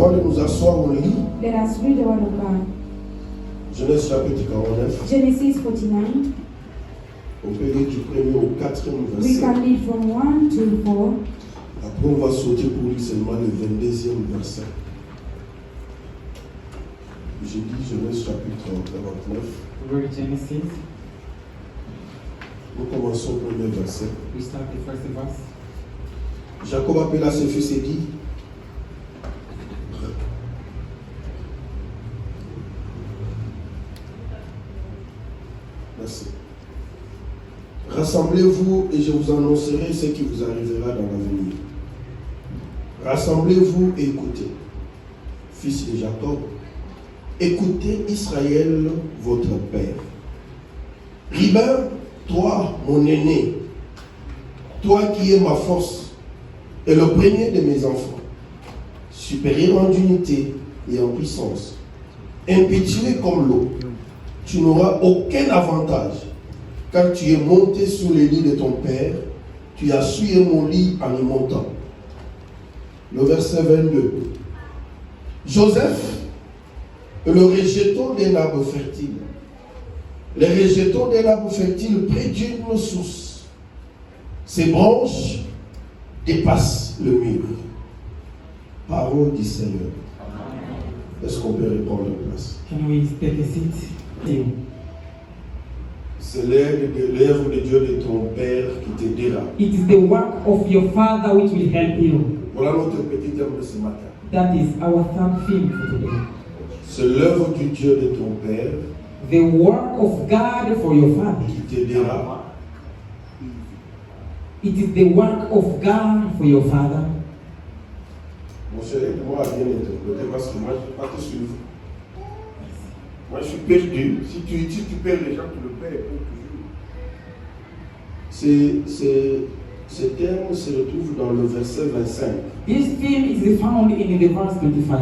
Avant de nous asseoir, on lit Let us read the word of God. Genèse chapitre 49. Genesis 49. On peut lire du 1er au 4e We verset. can read from 1 to 4. Après, on va sauter pour lire seulement le 22e verset. J'ai dit Genèse chapitre 49. Read Genesis. Nous commençons au premier verset. We start the first verse. Jacob appela ses fils et dit: Merci. Rassemblez-vous et je vous annoncerai ce qui vous arrivera dans l'avenir. Rassemblez-vous et écoutez, fils de Jacob. Écoutez Israël, votre père. Ribin, toi, mon aîné, toi qui es ma force et le premier de mes enfants, supérieur en unité et en puissance, impétueux comme l'eau, tu n'auras aucun avantage, car tu es monté sur les lits de ton père, tu as souillé mon lit en y montant. Le verset 22. Joseph est le rejeton d'un arbre fertile. Les rejetons d'un arbre fertile près d'une source. Ses branches dépassent le mur. Parole du Seigneur. Est-ce qu'on peut reprendre la place? Can we take a seat? C'est l'œuvre de Dieu de ton Père qui t'aidera. It is the work of your Father which will help you. Voilà notre petit thème de ce matin. That is our third theme for today. C'est l'œuvre du Dieu de ton Père The work of God for your Father. qui t'aidera. It is the work of God for your Father. Mon cher, aide-moi à bien interpréter parce que moi je ne peux pas te suivre. Moi je suis perdu. Si tu perds les gens, tu le perds pour toujours. Ce terme se retrouve dans le verset 25. This theme is found in the verse 25.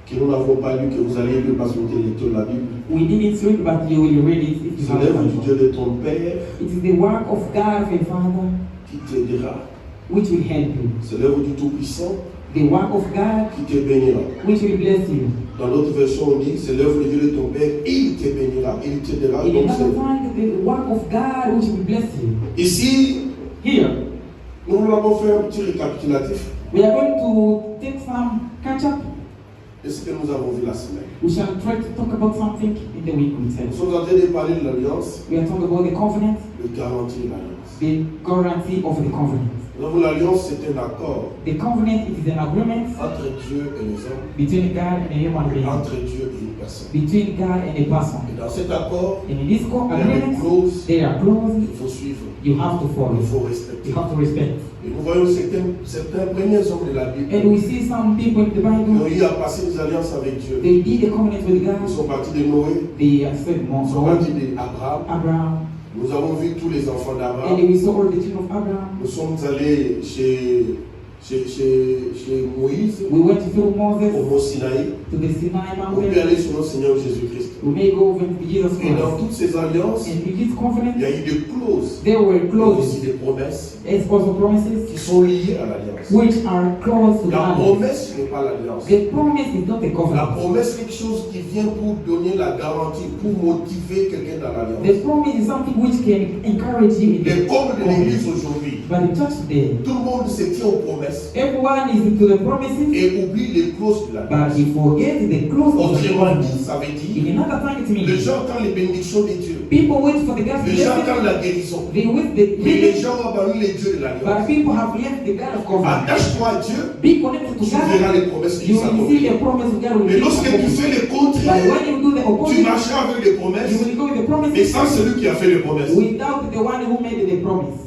Que nous n'avons pas lu, que vous allez lire parce que vous êtes lecteur de la Bible. We didn't read, but you will read it if you C'est have l'œuvre du time. Dieu de ton Père It is the work of God for your Father qui t'aidera. which will help you. C'est l'œuvre du Tout-Puissant The work of God qui te bénira. which will bless you. Dans l'autre version, on dit c'est l'œuvre du Dieu de ton Père, il te bénira, il t'aidera. In Donc, another time, the work of God which will bless you. ici, Here, nous avons fait un petit récapitulatif we are going to take some catch up. de ce que nous avons vu la semaine. We shall try to talk about something in the week Nous itself. sommes en train de parler de l'alliance, We are talking about the covenant, de garantir l'alliance. the guarantee of the covenant. Donc l'alliance, c'est un accord The covenant it is an agreement entre Dieu et les hommes, between God and a human being, entre Dieu et une personne. between God and a person. Et dans cet accord, And in this il y a des agreement, clauses there are clauses qu'il faut suivre, you have to follow, qu'il faut you respecter. have to respect. Et nous voyons certains premiers hommes de la Bible And we see some people in the qui ont Bible, eu à passer des alliances avec Dieu. they did a covenant with Ils God, sont partis de Noé, they accepted ils sont Moses, partis d'Abraham. Abraham, Nous avons vu tous les enfants and d'Abraham. we saw all the children of Abraham. Nous sommes allés chez Moïse, We went through au Moses mont Sinaï. to the Sinai On peut mountain. aller sur notre Seigneur Jésus-Christ. We may go over to Jesus Et dans Christ. toutes ces alliances, And in this il covenant, y a eu des clauses, there were mais clauses, aussi des promesses as also qui promises, sont liées à l'alliance. which are close to the La alliance. promesse n'est pas l'alliance. The promise is not a La covenant. promesse, c'est quelque chose qui vient pour donner la garantie, pour motiver quelqu'un dans l'alliance. The promise is something which can encourage you in Les the corps de covenant. l'église aujourd'hui, But the church today, tout le monde se tient aux promesses everyone is into the promises, et oublie les clauses de but l'alliance. he forgets the clause of the Autrement dit, covenant. ça veut dire, In another time, it les means gens attendent les bénédictions de Dieu. people wait for the God's Les gens attendent blessing. la guérison. They wait the Mais les healing, gens ont abandonné les dieux de but l'alliance. people have left the God of covenant. Attache-toi à Dieu, Be connected to tu verras God. les promesses qui You sont will see the accomplies. promise of God will Mais be lorsque tu accomplished. fais le But contraire, when you do the tu opposite, marcheras avec les you promesses, will go with the mais promises sans celui qui a fait les promesses. without the one who made the promise.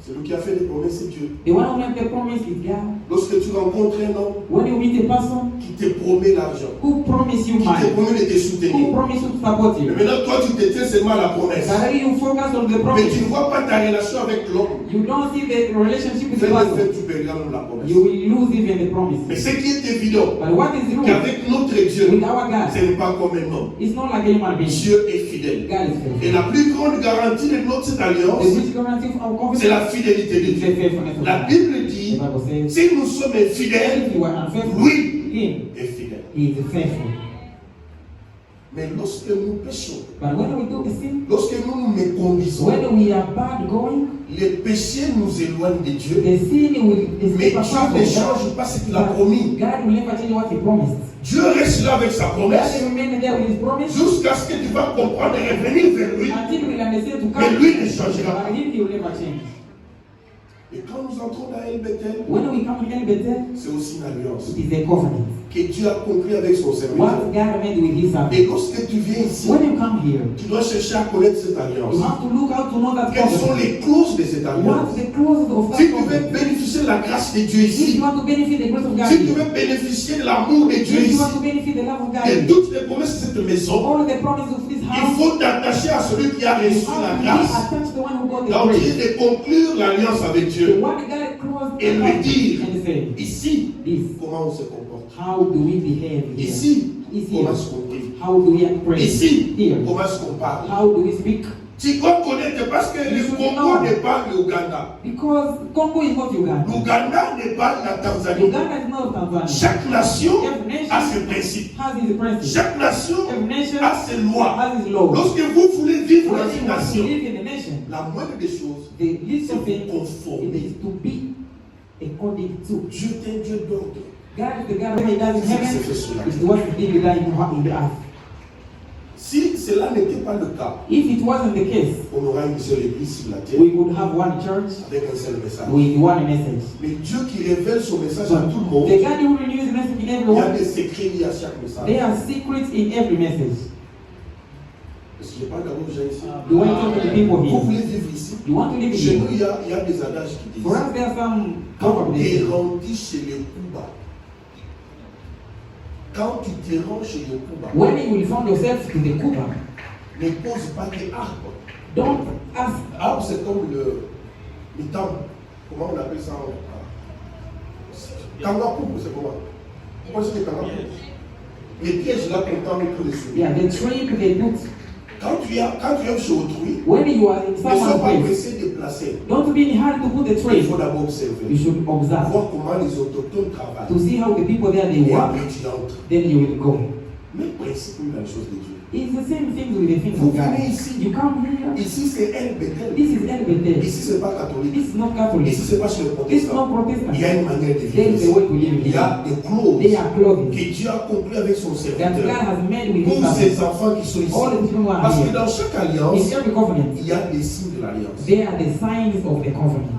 Celui qui a fait les promesses, c'est Dieu. The one who made the promise is God. Lorsque tu rencontres un homme When you meet a person qui te promet l'argent, who promise you qui te money, promet de te who soutenir, promise to support mais you, maintenant toi tu te tiens seulement à la promesse, but you focus on the mais promise. tu ne vois pas ta relation avec l'homme, You don't see the relationship with the fais le person. fait, tu perdras même la promesse. You will lose even the promise. Mais ce qui est évident, But what is wrong qu'avec notre Dieu, with our God? ce n'est pas comme un homme. It's not like a human being. Dieu est fidèle. God is Et faithful. la plus grande garantie de notre cette The alliance, which guarantee of our c'est covenant la fidélité de It's the Dieu. faithfulness of La God. Bible The dit, Bible says, si nous sommes infidèles, if you are unfaithful, lui Him est fidèle. He is faithful. Mais lorsque nous péchons, But when we do a sin, lorsque nous nous méconnaissons, when we are bad going, les péchés nous éloignent de Dieu. the sin will Mais escape us Dieu from ne God. change pas ce qu'il a But promis. God will never change what He promised. Dieu reste là avec sa God promesse will remain there with His promise jusqu'à ce que tu vas comprendre et revenir vers lui. until we understand to Mais come. lui ne changera But pas. Him, He will never change. Et quand nous entrons dans El Bethel, When we come in El Bethel, c'est aussi une alliance it is a covenant. que Dieu a conclue avec son serviteur. What God made with His servant. Et lorsque tu viens ici, When you come here, tu dois chercher à connaître cette alliance. you have to look out to know that Quelles sont covenant. les clauses de cette alliance? What's the clauses of Si that tu veux covenant? bénéficier de la grâce de Dieu If ici, you want to benefit the grace of God, si tu here, veux bénéficier de l'amour de Dieu if you ici, want to benefit the love of God, de here, toutes les promesses de cette maison, all the promises of this il house, faut t'attacher à celui qui a you reçu have la to be grâce. attached to the one who got the Donc, grace. il est de conclure l'alliance avec The Dieu. one God closed Et the lui covenant dire, and say, ici, this, comment on se comporte. how do we behave here? Ici, Ici, comment est-ce qu'on prie. how do we pray? Ici, Here, comment est-ce qu'on parle. how do we speak? Tu dois connaître parce que le You should Congo know. n'est pas l'Ouganda. Because Congo is not Uganda. L'Ouganda n'est pas la Tanzanie. Uganda is not Tanzania. Chaque nation Every nation a ses principes. has its principles. Chaque nation Every nation a ses lois. has its laws. Lorsque vous voulez vivre When dans you une want to nation, live in a nation, la moindre des choses, the least c'est of vous things conformer. is to be according to. Dieu est un Dieu d'ordre. God is the God who does in C'est heaven, ce que c'est sur la is terre. what he did in the earth. Si cela n'était pas le cas, If it wasn't the case, on aura une seule église sur la terre we would have one church avec un seul message. with one message. Mais Dieu qui révèle son message à But tout le monde, the God who renews the message in il y a everyone, des secrets liés à chaque message. there are secrets in every message. Est-ce que je parle d'abord aux gens ici? You want to talk to the people Vous here? voulez vivre ici? You want to live Chez here? nous, il y a des adages qui disent For us, there are some quand proverbs. tu es rendu chez les Kuba, quand tu te rends chez les Kuba, When you will find yourself to the Kuba, ne pose pas tes arbres. don't ask. Arbre, c'est comme le temple. Comment on appelle ça Kangapour, c'est comment? Pourquoi c'est Kangapour? Les pièges là qu'on tend autour dessus. Yeah, the trip they put. Quand tu es chez autrui, When you are in ne sois someone's pas place, pressé de placer. don't be in hurry to put the Il trade. faut d'abord You observer. should observe Voir comment les autochtones travaillent. to see how the people there they Et work. après tu entres. Then you will go. Mais principe dans les choses de Dieu. It's the same thing with the things Vous of God. venez ici. You come here. Ici c'est El Bethel. This is El Bethel. Ici c'est pas catholique. This is not Catholic. Ici c'est pas chez les This is not protestants. Protestant. Il y a une manière de There vivre. is a way to live Il y here. a des clauses They are clothing que Dieu a conclues avec son that God serviteur. has made with His Pour servants. ses enfants qui sont ici. All the people who are Parce que here. dans chaque alliance, In every covenant, il y a des signes de l'alliance. they are the signs of the covenant.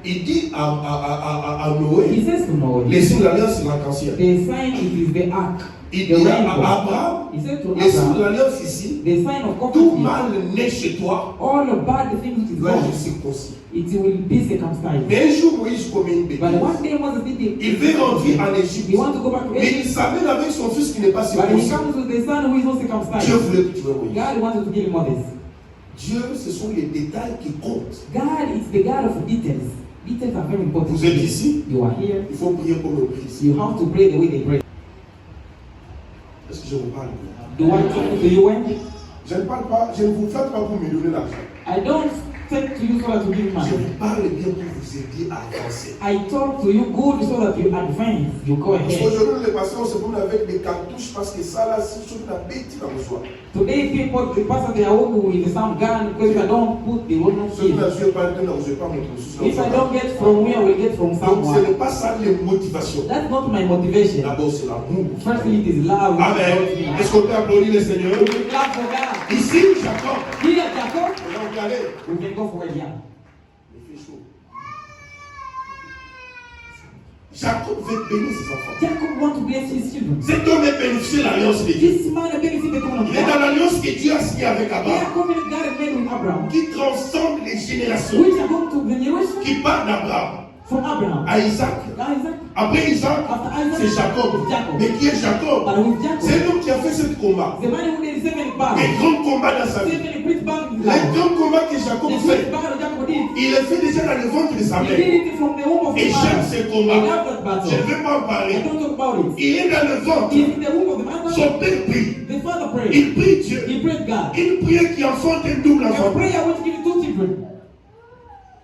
Il dit à Noé, He says to Noah, les signes de l'alliance, c'est l'arc-en-ciel. the sign it is the ark, Il the dit à rainbow. Abraham, He said to les signes de Abraham, l'alliance ici, the sign of tout covenant, mal né chez toi all the bad things which is doit wrong, être circoncis. it will be circumcised. Mais un jour, Moïse commet une But bêtise. one day Moses did it. Il veut rentrer en Égypte. He wants to go back to Mais il Egypt, s'amène avec son fils qui n'est pas but he circoncis. comes with the son who is not Dieu circumcised. voulait que tu aies Moïse. God wanted to give him Moses. Dieu, ce sont les détails qui comptent. God is the God of details. Details are very important. Vous êtes ici, You are here. il faut prier comme on prie ici. You have to pray the way they pray. Est-ce que je vous parle bien? Do I talk to you when? Je ne parle pas, je ne vous fais pas pour me donner l'argent. I don't take to you so that you give Je money. vous parle bien pour vous aider à avancer. I talk to you good so that you advance. You go Parce ahead. qu'aujourd'hui, les pasteurs, on se promène avec des cartouches parce que ça, là, c'est chose qu'on a bêti dans le soir. Today people, the pastor they are working with some gun because if I don't put the one Ceux qui here. n'ont pas le temps, je ne vais pas montrer sous If I don't get from where I will get from Donc, ce someone. n'est pas ça les motivations. That's not my motivation. D'abord, c'est l'amour. Firstly, it is love. Amen. Est-ce qu'on peut applaudir le Seigneur? We will clap for God. Ici, Jacob. Here, Jacob, Et là, on peut aller. we can go for a year. Il fait chaud. Jacob veut bénir ses enfants. Jacob want to bless his children. Cet homme est bénéficié de l'alliance de Dieu. This man benefit the covenant of Il est dans God. l'alliance que Dieu a signée avec They Abraham, are covenant God has made with Abraham, qui transcende les générations, which are going to the generation qui part d'Abraham from Abraham. à Isaac. Isaac, Après Isaac, after Isaac, c'est Jacob. it's Jacob. Mais qui est Jacob? But with Jacob, C'est l'homme qui a fait ce combat. the man who did seven battles, Les grands combats dans sa vie. seven great battles in Les life. grands combats que Jacob The fait, great battle Jacob did, il les fait déjà dans le ventre de sa he mère. did it from the womb of Et his j'aime mother. ces I combats. love that battle. Je ne vais pas en I parler. don't talk about it. Il est dans le ventre. He is in the womb of the mother. Son père prie. The father prayed. Il prie Dieu. He prayed God. Une prière qui enfante un double A enfant. prayer which gives two children.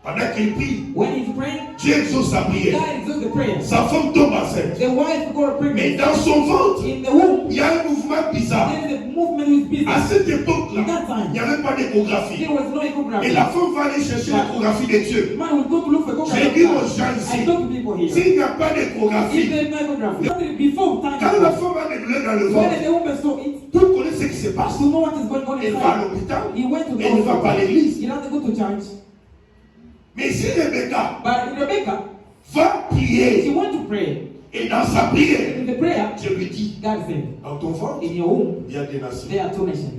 Pendant qu'il prie, When he's praying, Dieu exauce sa prière. God exalts the prayer. Sa femme tombe enceinte. The wife got Mais pregnant. dans son ventre, In the womb, il y a un mouvement bizarre. there is a movement with business. À cette époque-là, In that time, il n'y avait pas d'échographie. there was no Et ecography. la femme va aller chercher l'échographie de Dieu. Man will go to look for J'ai dit aux ecography. gens I ici, talk to people here. s'il n'y a pas If d'échographie, there is no ecography, before time, quand la femme a des douleurs dans le when ventre, the woman saw it, pour connaître ce qui se passe, to know what is going on elle va à inside, l'hôpital, he went to the elle ne va pas à hospital. l'église. He doesn't go to church. Mais si Rebecca But Rebecca, va she prier, went to pray. et dans sa prière, In the prayer, Dieu lui dit, God said, dans ton ventre, in your womb, il y a des nations. there are two nations.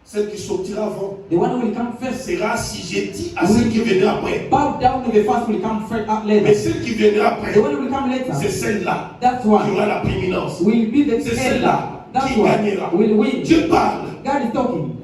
Celle qui sortira avant The one who will come first, sera assujettie à celle qui viendra après. bow down to the first will come first, up Mais later. celle qui viendra après, The one who will come later, c'est celle-là that's qui one, aura la prééminence. will be the C'est head. celle-là That's qui one, gagnera. will win. Dieu parle. God is talking.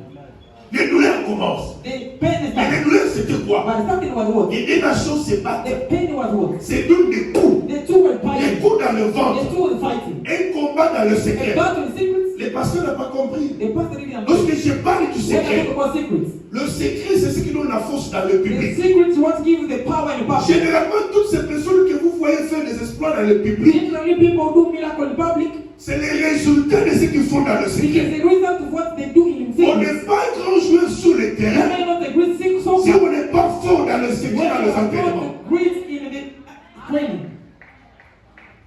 Les douleurs commencent. The pain is Mais les back. douleurs, c'était quoi? But something was what? Et des nations se battent. The pain was what? C'est donc des coups. The two were Des fighting. coups dans le The ventre. two were fighting. Un combat dans le A secret. battle in secrets. Les pasteurs n'ont pas compris. The pastor didn't understand. Lorsque je parle du When I secret, talk about secrets, le secret, c'est ce qui donne la force dans le the public. secrets what gives you the power and the power. Généralement, toutes ces personnes que vous voyez faire des exploits dans le public, Generally, people do miracle in public c'est les résultats de ce qu'ils font dans le because secret. the result of what they do in On secret. n'est pas un grand joueur sur le You terrain may not agree si soccer. on n'est pas fort dans le secret, When dans you les are entraînements. not great in the training.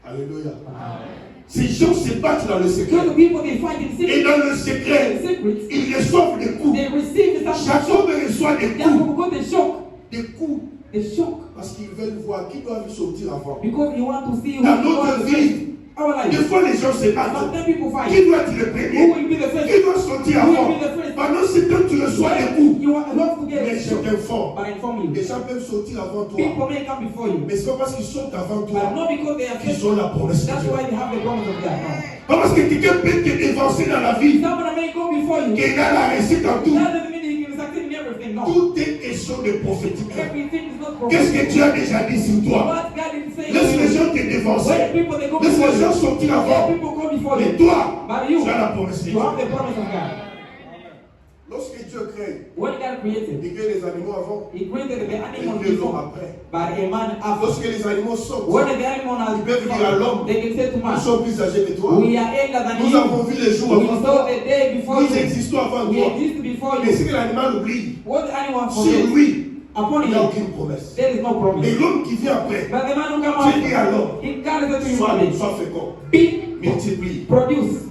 Alléluia. Ces gens se battent dans le secret. So the people they fight in Et secret. dans le secret, In secrets, ils reçoivent des coups. they receive some Chaque shock. homme reçoit des They coups. have got the shock. Des coups. The shock. Parce qu'ils veulent voir qui doit sortir avant. Because you want to see who Dans is notre going to vie, face our des life. fois les gens se battent. Sometimes people Qui fight. doit être le Who premier? will be the first? Qui doit sortir Who avant? will be the first? Pendant ce temps, tu reçois des coups. You want love to get Mais a je shock. t'informe. But I inform you. Les gens peuvent sortir avant toi. People may come before you. Mais ce n'est pas parce qu'ils sortent avant But toi not because they are qu'ils first. ont la promesse de That's Dieu. why they have the promise of God. No. Pas parce que quelqu'un peut te dévancer dans la vie Someone may go before you. qu'il a la réussite en tout. That doesn't mean he can succeed in everything. No. Tout est question de prophétique. Everything is not Qu'est-ce prophetic. que Dieu a déjà dit sur toi? What God is saying. Laisse les gens te dévancer. When people they go Laisse before les gens you. sortir Let avant. people go before Mais you. toi, But you, tu as la promesse de you have Dieu. the promise of God. Lorsque Dieu crée, When God created, il crée les animaux avant. He created the Et animal il crée l'homme before, après. but a man after. Lorsque les animaux sortent, When the animal has Ils peuvent dire à l'homme, they can say to nous man, sommes plus âgés que toi. we are elder than Nous you. avons vu les jours We avant saw toi. the day before Nous you. existons avant We toi. exist before Mais you. ce que l'animal oublie, What the animal sur forgets, lui, upon il n'y a him, aucune promesse. there is no Et promise. l'homme qui vient après, But the man who comes Dieu dit à after, l'homme, he God is to sois him, fécond, be, multiplie, produce,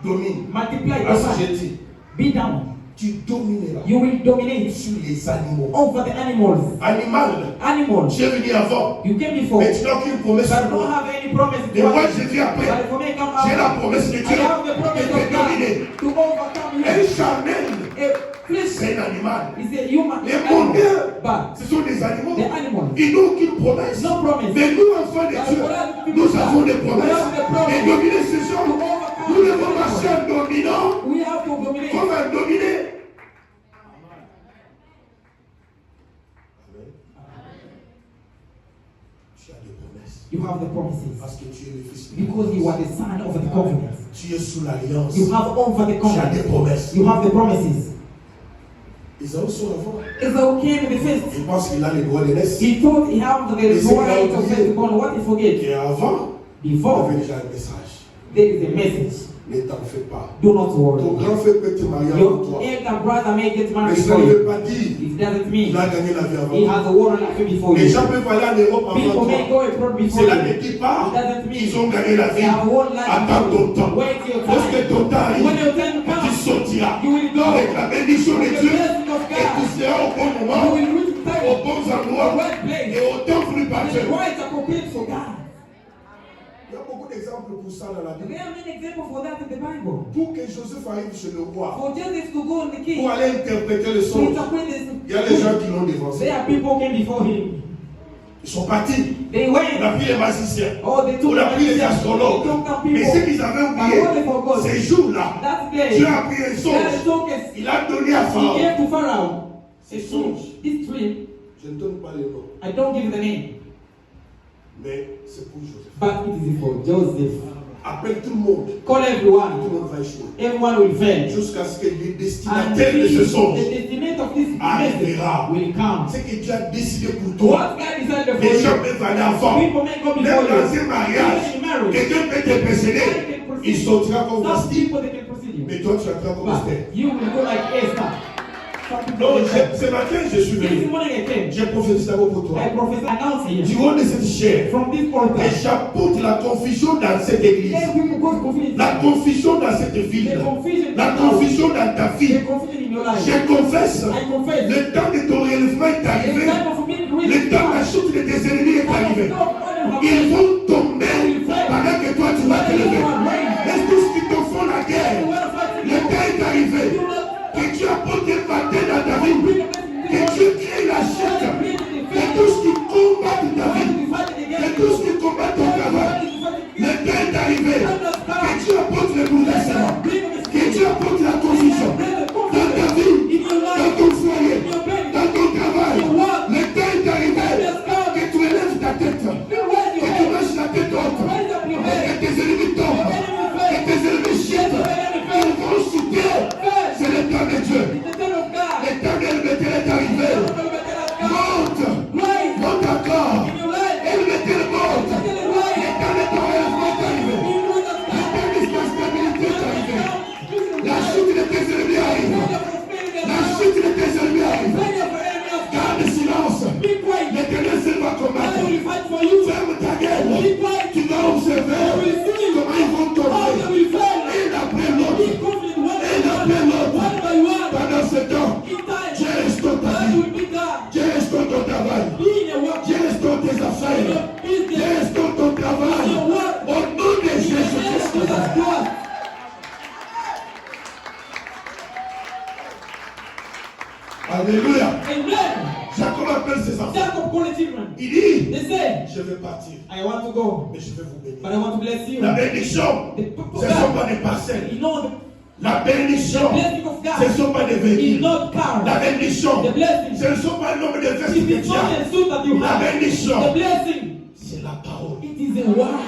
domine, multiply, divide, assujetti. be down. Tu domineras You will dominate sur les animaux. over the animals. Animal, Animals, j'ai venu avant, you came before, mais tu n'as aucune promesse but sur don't moi. have any promise. Et moi, je viens après. But for me, come J'ai la out. promesse de I Dieu have the de promise te of dominer. God to overcome Un you. charnel, A flesh c'est un animal. is a human Les animal, mondains, but ce sont des animaux. the animals, Ils n'ont aucune promesse. no promise. Mais nous, enfants de Dieu, nous avons des promesses. Et dominer ces gens, nous devons marcher en dominant, We have to dominate. comme un dominé. Tu as des promesses. You have the promises Parce que tu es le fils de because you are the son of the covenant. Tu es sous l'alliance. You have over the Tu as des covenant. promesses. You have the promises. Esaü sont avant. Esau came in the first. Il pense qu'il a les droits de naissance. He thought he had the Mais c'est right qu'il a of oublié. firstborn. What he forget? Et avant, il Before avait déjà un message. there is a message. Ne t'en fais pas. Do not Ton worry. grand frère peut te marier avant Your toi. elder brother may get Mais married ça before ne you. veut pas dire It doesn't qu'il mean a gagné la vie avant he toi. has a war life before Les you. gens peuvent aller en Europe avant People may toi. go abroad before Cela you. ne dit pas It doesn't mean qu'ils ont gagné la they vie. have a war life Attends before ton you. temps. Wait your Lorsque time. ton temps arrive, When your time tu comes, sortiras you will go avec la bénédiction de with the Dieu blessing of et tu God. seras au bon You moment, will reach aux time, bons the endroits right place, et au temps voulu par and Dieu. the right appropriate for God. Il y a beaucoup d'exemples pour ça dans la Bible. There are many examples for that in the Bible. Pour que Joseph arrive chez le roi, For Joseph to go on the king, pour aller interpréter le to songe, interpret this, il y a des gens qui l'ont dévancé. there are people who came before him. Ils sont partis. They On went. a pris les magiciens. Oh, they took On a pris les they astrologues. took down Mais ce people. qu'ils avaient But what they oublié, forgot, ces jours-là, that day, Dieu a pris un God songe. took us. Il a donné à He Pharaon. gave to Pharaoh. Ces songes, This dream, je ne donne pas les noms, I don't give the name, mais c'est pour Joseph. but it is for Joseph. appelle tout le monde. Call Tout le everyone. monde va échouer. Everyone will fail. Jusqu'à ce que le And destinataire de ce songe the destination of this arrivera. message will come. Ce que Dieu a décidé pour toi, What God decided for les gens you, peuvent aller avant. people may go Même before dans you. un mariage, Even in marriage, quelqu'un peut te précéder. Il sortira comme some Bastille, people they can proceed you. mais toi tu vas comme But Esther. you will go like Esther. Some people Donc, will ce matin, je suis This venu. morning I came. J'ai prophétisé d'abord pour toi. I prophesy announce Du here haut de cette chair, from this altar. et j'apporte la confusion dans cette église. Let people go confused. La confusion dans cette ville. The confusion in La your house. confusion dans ta The vie. confusion in your life. Je confesse. I confess. Le temps de ton relèvement est The arrivé. time of me to read Le temps de la chute de tes ennemis est arrivé. Ils Ils vont tomber pendant que toi tu vas te lever. Laisse tous qui te font la guerre. Le temps est arrivé. Que tu apportes un matin dans ta vie. Que tu crées la chute. Que tous qui combattent ta vie. Que tous qui combattent ton travail. Le temps est arrivé. Que tu apportes le bouleversement. Que tu apportes la confusion. Dans ta vie. Dans ton foyer. Dans ton travail. Le temps est arrivé. Que tu élèves ta tête. Que tu marches la tête haute. Que tes ennemis tombent. Que tes ennemis chutent. Ils vont chuter. C'est le temps de Dieu. L'éternel est arrivé. Monte. Monte encore. Elle m'était morte. L'éternel ton relèvement est arrivé. L'éternel ta stabilité est arrivé. La chute de tes ennemis arrive. La chute de tes ennemis arrive. Garde silence. L'éternel seul va combattre. Ferme ta gueule. Tu vas observer comment ils vont tomber. Un après l'autre. Un après l'autre. Pendant ce temps, Dieu restaure ta vie. Dieu restaure ton travail. Dieu restaure tes affaires. Dieu restaure ton travail. Au nom de Jésus-Christ. Alléluia. Jacob appelle ses enfants. Jacob called the children. Il dit, They said, je vais partir, I want to go, mais je vais vous bénir. but I want to bless you. La bénédiction, ce ne sont pas des parcelles. You know, La bénédiction, the blessing of ce ne God sont pas des is véhicules. not car. La bénédiction, The blessing ce ne sont pas le nombre de vestes is que the tu not as. the suit that you La have. bénédiction, The blessing, c'est la parole. it is a word.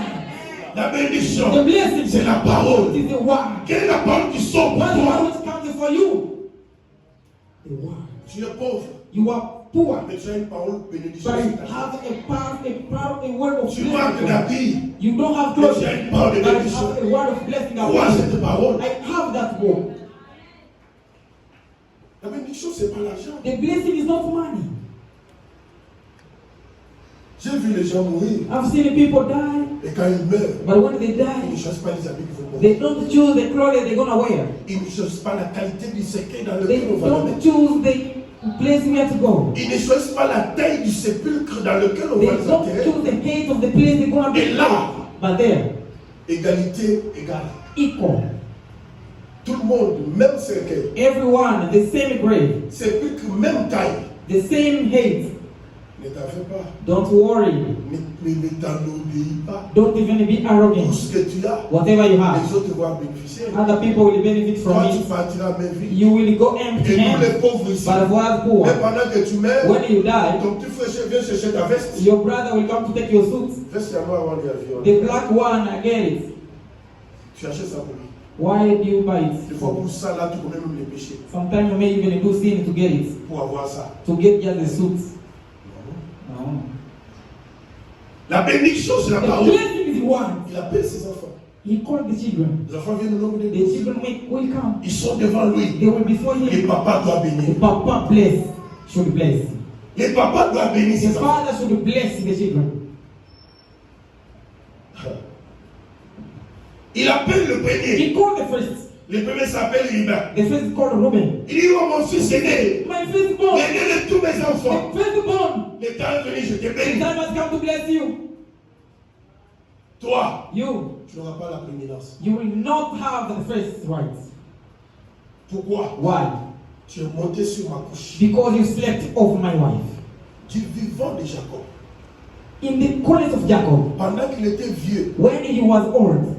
La bénédiction, The blessing, c'est la parole. it is a word. Quelle est la parole qui sort pour What toi? is counting for you? The word. Tu es pauvre, You are poor, mais tu as une parole bénédiction. but sur you ta vie. have a word of Tu manques blessing. d'habits, You don't have mais clothes, tu as une parole de but you bénédiction. have a word of blessing. Crois cette parole. I have that word. La bénédiction, c'est pas l'argent. The blessing is not money. J'ai vu les gens mourir, I've seen people die, et quand ils meurent, but when they ils ne die, choisissent pas les habits qu'ils vont they porter. don't choose the clothes they're gonna wear. Ils ne choisissent pas la qualité du cercueil dans They lequel on va le don't mettre. choose the place where to go. Ils ne choisissent pas la taille du sépulcre dans lequel on They va les don't enterrer. choose the height of the place they're gonna Et be. là, But there, égalité égale. equal. Tout le monde, même cercueil. Everyone, the same grave, Sépulcre, même taille. the same height. Ne t'en fais pas. Don't worry. Ne t'en obéis pas. Don't even be Tout arrogant. ce que tu as, Whatever you have, les autres vont bénéficier. other people will benefit from Toi, tu it. partiras même vite. You will go Et empty nous, les handed. pauvres ici, But for us poor, mais pendant que tu meurs, when you die, ton petit frère vient chercher ta veste. your brother will come to take your suit. Veste à moi avant les avions. The black one, I get it. Tu achètes ça pour lui. Why do you buy it? Des fois, pour ça, là, tu commets même les péchés. Sometimes you may even do sin to get it. Pour avoir ça. To get just the suit. No. La bénédiction, c'est la The parole. blessing is one. Il appelle ses enfants. He called the children. Les enfants viennent au nom de The Dieu. children will come. Ils sont devant lui. They will be before Et him. papa doit The bénir. papa bless should bless. Et papa doit bénir The ses enfants. father should bless the children. Il appelle le premier. He called the first. Le premier s'appelle Ribin. The first is called Reuben. Il dit, oh mon fils aîné, My firstborn. l'aîné de tous mes enfants. The firstborn. Le temps est venu, je te The bénis. time has come to bless you. Toi, You tu n'auras pas la prééminence. will not have the first rights. Pourquoi? Why? Tu es monté sur ma couche. Because you slept off my wife. Du vivant de Jacob. In the college of Jacob, Pendant qu'il était vieux, when he was old,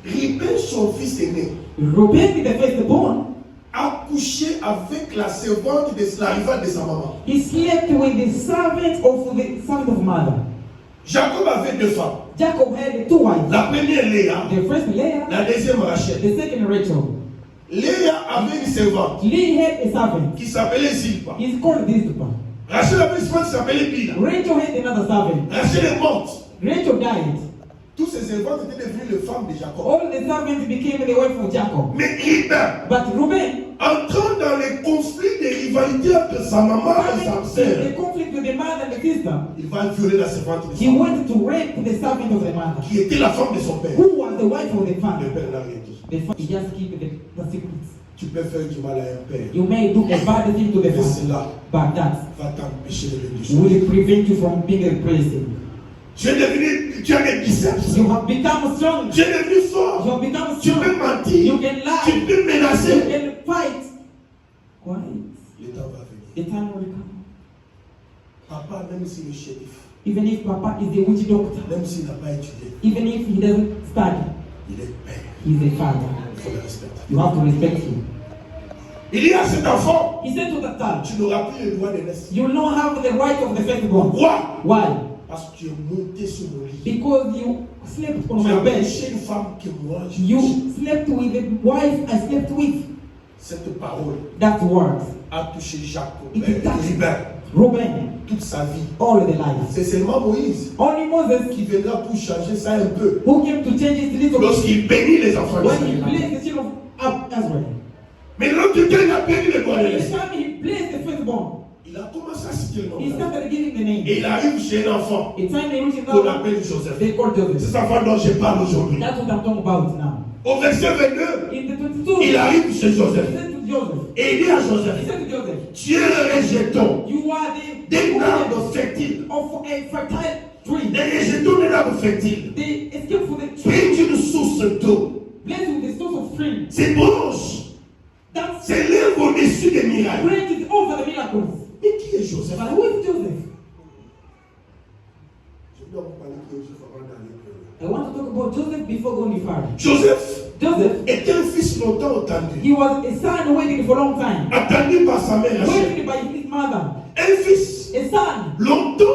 Ribin, son fils aîné, Reuben, the firstborn, a couché avec la servante de la rivale de sa maman. he slept with the servant of mother. Jacob avait 2 femmes. Jacob had 2 wives. La première, Léa. The first Leah, La deuxième, Rachel. the second Rachel. Léa avait une servante Leah had a servant. qui s'appelait Zilpa. He's called Zilpa. Rachel avait une servante qui s'appelait Bila. Rachel had another servant. Rachel est morte. Rachel died. Tous ces servantes étaient devenues les femmes de Jacob. All the servants became the wife of Jacob. Mais Reuben, But Reuben, entrant dans les conflits de rivalité entre sa maman et sa having sœur, the conflict with the mother and the sister, il va violer la servante de he sa mère, went to rape the servant of the mother, qui était la femme de son père. who was the wife of the Le father. père n'a rien dit. He just keep the secrets. Tu peux faire du mal à un père, You may do a bad thing to the mais father, cela but that va t'empêcher de réussir. will prevent you from being replaced. Tu es devenu, tu as des biceps. You have become strong. Tu es devenu You fort. have become Tu strong. peux mentir. You can Tu lie. peux You menacer. can fight. Quiet. Le temps va venir. The time will come. Papa, même s'il est shérif, Even if Papa is a witch doctor, même s'il n'a pas étudié, even if he doesn't study, il est père. he's a father. Il faut le respecter. You have to respect him. Il dit à cet enfant, He said to the child, tu n'auras plus le droit de naître. you don't have the right of the firstborn. Pourquoi? Why? Parce que tu es monté sur mon lit. Because you slept on Tu my as bed. péché une femme que moi je You slept with the wife I slept with. Cette parole That word. a touché Jacob, It touched Reuben, Reuben toute sa vie. all the life. C'est seulement Moïse Only Moses qui viendra pour changer ça un peu. who came to change his little Lorsqu'il bénit les enfants when he d'Israël. placed the children of Israel. Mais l'autre temps, il a béni les doigts de When the l'Est. time he placed the firstborn, Il a commencé à citer le nom. he started giving the Et name. il arrive chez un enfant It's time they reached qu'on out. appelle Joseph. They called C'est Joseph. cet enfant dont je parle aujourd'hui. That's what I'm talking about now. Au verset 22, In the 22, il arrive chez he Joseph. said to Joseph, Et il dit à he Joseph, said to Joseph, tu es le rejeton you are d'un the arbre fertile. of a fertile tree. Les rejetons d'un arbre fertile. They escape from the tree, Pris d'une source d'eau. blessed with the source of stream. Ses branches That s'élèvent au-dessus des miracles. branch is over the miracles. Mais qui est Joseph? But who is Joseph? Je dois vous parler de Joseph avant d'aller plus loin. I want to talk about Joseph before going further. Joseph Joseph, est un fils longtemps attendu. he was a son waiting for a long time. Attendu par sa mère Rachel. Waited by his mother. Un fils A son longtemps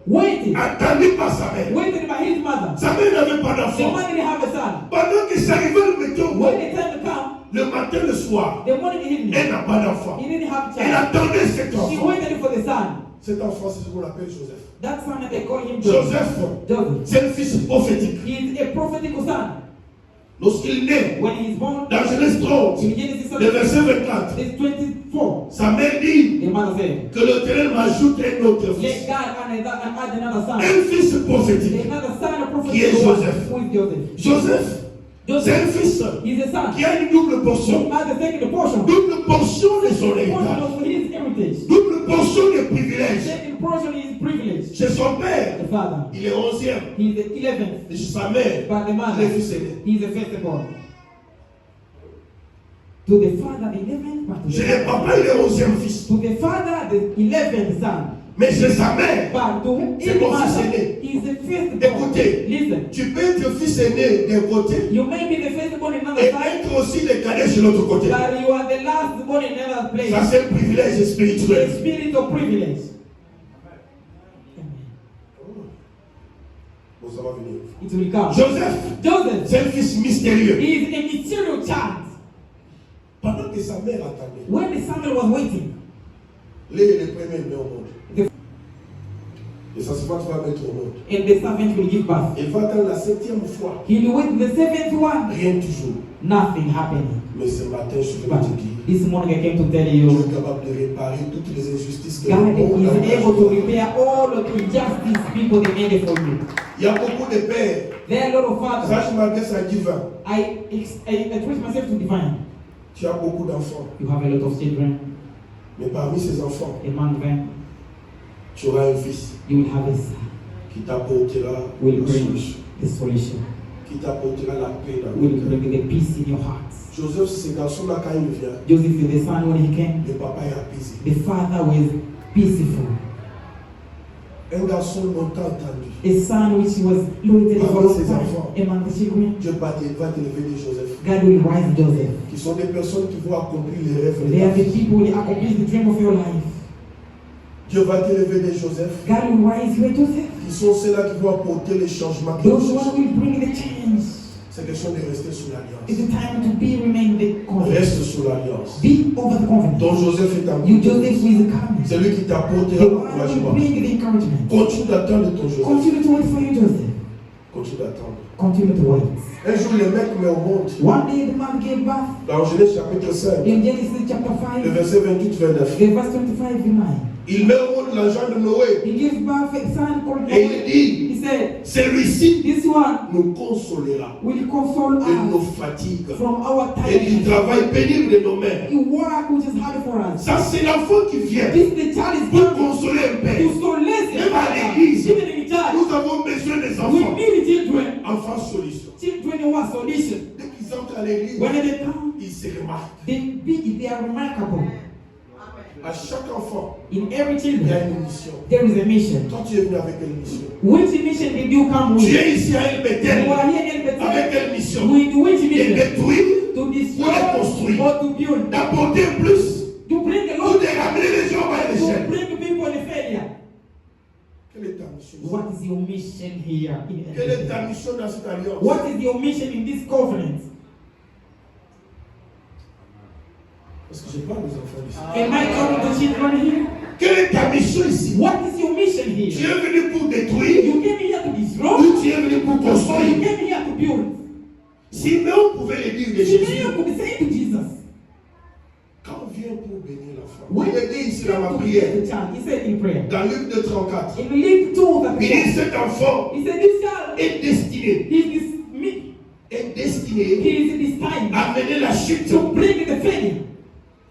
waited. attendu par sa mère. Waited by his mother. Sa mère n'avait pas The d'enfant. man didn't have a son. Pendant que ça arrivait le météo, When the time come, le matin, le soir, the morning evening, elle n'a pas d'enfant. he didn't have a Elle child. attendait cet She enfant. waited for the son. Cet enfant, c'est ce qu'on appelle Joseph. That son, they call him Joseph. Joseph, Joseph. c'est un fils prophétique. He is a prophetic son. Lorsqu'il naît, When he is born, dans Genèse 30, in Genesis le verset 24, 24, sa mère dit the mother said, que l'Éternel m'ajoute un autre let fils. God add another son. Un fils prophétique. Another son of prophet Qui est Joseph? who is Joseph. Joseph, c'est un Joseph fils is a son. qui a une double portion. Has the second portion. Double portion de son Portion héritage. of his heritage. Double portion de privilèges. Second portion is privilege. Chez son père, The father, il est 11e. he is the 11th. Et chez sa mère, But the il est mother, fils aîné. he is the firstborn. To the father, the 11th, but to Chez the le papa, il est 11e fils. to the father, the 11th son. Mais chez sa mère, But to C'est his mon fils mother, aîné. he is the firstborn. Écoutez. Listen, tu peux être fils aîné d'un côté you may be the firstborn in another et side, être aussi le cadet sur l'autre côté. but you are the lastborn in another place. Ça, c'est un privilège The spirituel. spirit of privilege. Bon, ça va venir. It will come. Joseph, Joseph, c'est un fils mystérieux. he is a mysterious child. Pendant que sa mère attendait, When the Samuel was waiting, Léa est le premier né au monde. the, Et ça se passe va mettre au monde. and the servant will give birth. Il va attendre la 7e fois. He will wait the 7th one. Rien toujours. Nothing happened. Mais ce matin, je vais But te dire, this morning I came to tell Dieu you, est capable de réparer toutes les injustices que God le monde a is able to fait. repair all of the injustice people they made for you. Il y a beaucoup de pères. There are a lot of Ça, fathers. je m'adresse à divin. I twist myself to divine. Tu as beaucoup d'enfants. You have a lot of children. Mais parmi ces enfants, Among them, tu auras un fils you will have a son. qui t'apportera Will la bring solution, the solution. qui t'apportera la paix dans Will le cœur. bring the peace in your hearts. Joseph, ce garçon-là, quand il vient, Joseph is the son when he came. le papa est apaisé. The father was peaceful. Un garçon longtemps attendu. A son which was loyal for a long Ses time enfants. among the children. Dieu va t'élever des Joseph, God will rise Joseph. qui sont des personnes qui vont accomplir les rêves de They ta are the vie. people who accomplish the dream of your life. Dieu va te révéler Joseph. God will raise you a Joseph. Qui sont ceux-là qui vont apporter les changements que Those vous one cherchez. will bring the change. C'est question de rester sous It's l'alliance. the time to remain the covenant. Reste sous l'alliance. Be over the covenant. Ton Joseph est en You Joseph who is the covenant. c'est lui qui t'apportera The one will l'encouragement. bring the encouragement. Continue d'attendre ton Joseph. Continue to wait for you, Joseph. Continue d'attendre. Continue to wait. Un jour, le mec met au monde. One day the man gave birth Dans Genèse chapitre 5, in Genesis chapter le 5, verset 28-29. the verse 25 and 9. Il met au monde l'agent de Noé. He gives birth a son called Et il Noah. dit, He said, celui-ci this one nous consolera will console de nos us fatigues from our et du tiredness. travail pénible de nos mères. The work which is hard for us. Ça, c'est l'enfant qui vient This the child is pour born consoler un père. to solace the Même à father. l'église, Even in the church, nous avons besoin des we enfants. need children. Enfants solution. Children who are solution. Dès qu'ils entrent à l'église, When they come, ils se remarquent. they are remarkable. À chaque enfant, In every il y children, a une mission. there is a mission. Toi, tu es venu avec quelle mission? Which mission did you come Tu with? es ici à El You Bethel are here in avec Bethel quelle mission? with which De mission? détruire, To Pour les destroy construire. or to build. d'apporter plus, To bring the ou Lord, de ramener les gens à to l'échelle. bring people in failure. Quelle est ta mission? What is your mission here in Quelle est ta Bethel? mission dans cette alliance? What is your mission in this covenant? Parce que je parle aux enfants d'ici. Am I talking to children here? Quelle est ta mission ici? What is your mission Tu here? es venu pour détruire You came here to destroy ou tu es venu pour or you construire? came here to build? Simeon pouvait le dire de Jésus. Simeon could say to Jesus, Quand on vient pour bénir l'enfant, when il est dit ici dans ma to prière, the child, he said in prayer, dans Luc 2:34, in Luke 2, that il dit cet enfant he said, this child est destiné, he destiné is destined à mener la chute to bring the failure